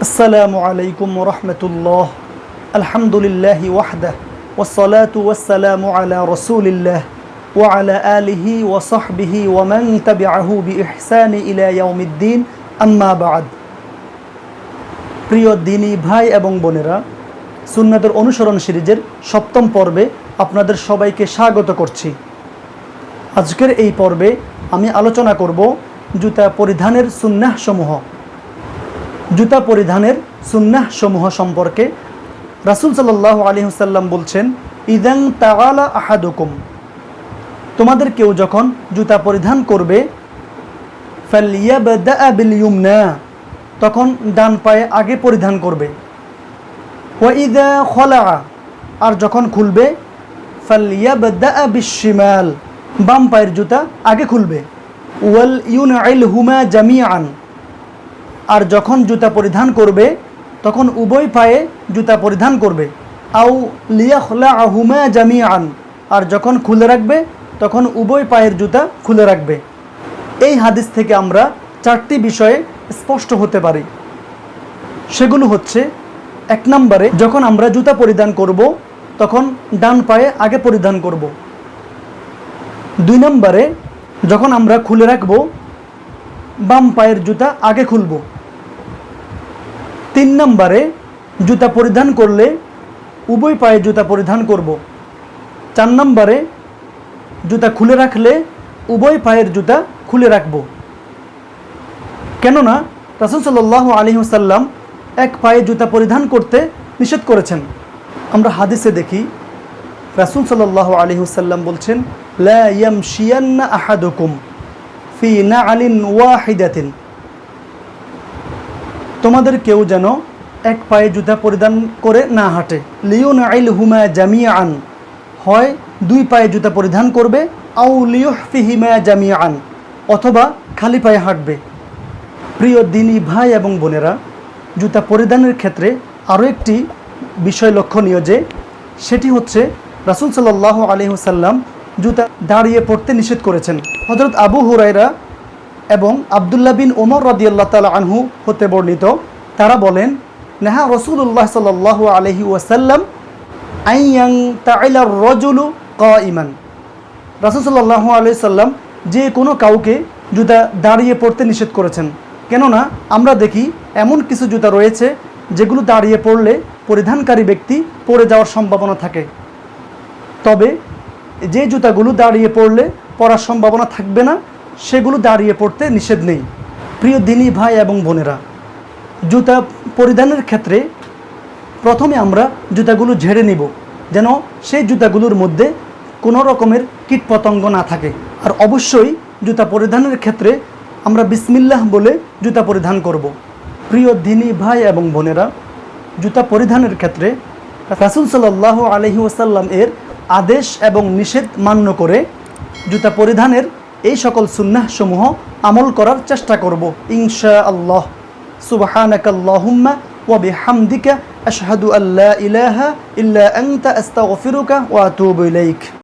আসসালামু আলাইকুম ওয়া রাহমাতুল্লাহ। আলহামদুলিল্লাহি ওয়াহদাহ ওয়াসসালাতু ওয়াসসালামু আলা রাসূলিল্লাহ ওয়া আলা আলিহি ওয়া সাহবিহি ওয়া মান তাবিআহু বিইহসানি ইলা ইয়াউমিদ্দিন, আম্মা বা'দ। প্রিয় দ্বীনী ভাই এবং বোনেরা, সুন্নাতের অনুসরণ সিরিজের ৭ম পর্বে আপনাদের সবাইকে স্বাগত করছি। আজকের এই পর্বে আমি আলোচনা করব জুতা পরিধানের সুন্নাহ সমূহ। জুতা পরিধানের সুন্নাহ সমূহ সম্পর্কে রাসূল সাল্লাল্লাহু আলাইহি ওয়াসাল্লাম বলছেন, ইদাং তাআলা আহাদুকুম, তোমাদের কেউ যখন জুতা পরিধান করবে, ফালইয়াবদা বিল ইউমনা, তখন ডান পায়ে আগে পরিধান করবে। ওয়া ইযা খলা, আর যখন খুলবে, ফালইয়াবদা বিশশিমাল, বাম পায়ের জুতা আগে খুলবে। ওয়াল ইউনআইলহুমা জামিআন, আর যখন জুতা পরিধান করবে তখন উভয় পায়ে জুতা পরিধান করবে। আও লিয়াখলাহুমা জামিআন, আর যখন খুলে রাখবে তখন উভয় পায়ের জুতা খুলে রাখবে। এই হাদিস থেকে আমরা 4টি বিষয়ে স্পষ্ট হতে পারি। সেগুলো হচ্ছে, 1 নম্বরে, যখন আমরা জুতা পরিধান করব তখন ডান পায়ে আগে পরিধান করব। 2 নম্বরে, যখন আমরা খুলে রাখব বাম পায়ের জুতা আগে খুলব। 3 নম্বরে, জুতা পরিধান করলে উভয় পায়ে জুতা পরিধান করব। 4 নম্বরে, জুতা খুলে রাখলে উভয় পায়ের জুতা খুলে রাখব। কেননা রাসূল সাল্লাল্লাহু আলাইহি ওয়াসাল্লাম এক পায়ে জুতা পরিধান করতে নিষেধ করেছেন। আমরা হাদিসে দেখি রাসূল সাল্লাল্লাহু আলাইহি ওয়াসাল্লাম বলছেন, লা ইয়ামশিয়ান্না আহাদুকুম ফি নাআলিন ওয়াহিদাতিন, তোমাদের কেউ যেন এক পায়ে জুতা পরিধান করে না হাঁটে। লিউনআইলহুমা জামিআন, হয় 2 পায়ে জুতা পরিধান করবে, আও লিউহফিহিমা জামিআন, অথবা খালি পায়ে হাঁটবে। প্রিয় দ্বীনী ভাই এবং বোনেরা, জুতা পরিধানের ক্ষেত্রে আরও একটি বিষয় লক্ষণীয়, যে সেটি হচ্ছে রাসূল সাল্লাল্লাহু আলাইহি ওয়াসাল্লাম জুতা দাঁড়িয়ে পড়তে নিষেধ করেছেন। হযরত আবু হুরায়রা এবং আব্দুল্লাহ বিন ওমর রাদিয়াল্লাহু তাআলা আনহু হতে বর্ণিত, তারা বলেন, নেহা রাসূলুল্লাহ সাল্লাল্লাহু আলাইহি ওয়াসাল্লাম আইয়াং তাইলার রাজুলু কাইমান, রাসূল সাল্লাল্লাহু আলাইহি সাল্লাম যে কোনো কাউকে জুতা দাঁড়িয়ে পড়তে নিষেধ করেছেন। কেননা আমরা দেখি এমন কিছু জুতা রয়েছে যেগুলো দাঁড়িয়ে পড়লে পরিধানকারী ব্যক্তি পড়ে যাওয়ার সম্ভাবনা থাকে। তবে যে জুতাগুলো দাঁড়িয়ে পড়লে পড়ার সম্ভাবনা থাকবে না, সেগুলো দাঁড়িয়ে পড়তে নিষেধ নেই। প্রিয় দ্বীনী ভাই এবং বোনেরা, জুতা পরিধানের ক্ষেত্রে প্রথমে আমরা জুতাগুলো ঝেড়ে নিব, যেন সেই জুতাগুলোর মধ্যে কোনো রকমের কীটপতঙ্গ না থাকে। আর অবশ্যই জুতা পরিধানের ক্ষেত্রে আমরা বিসমিল্লাহ বলে জুতা পরিধান করব। প্রিয় দ্বীনী ভাই এবং বোনেরা, জুতা পরিধানের ক্ষেত্রে রাসূল সাল্লাল্লাহু আলাইহি ওয়াসাল্লাম এর আদেশ এবং নিষেধ মান্য করে জুতা পরিধানের এই সকল সুন্নাহ সমূহ আমল করার চেষ্টা করব ইনশাআল্লাহ। সুবহানাকাল্লাহুম্মা ওয়া বিহামদিকা আশহাদু আল্লা ইলাহা ইল্লা আনতা আস্তাগফিরুকা ওয়া আতুবু ইলাইক।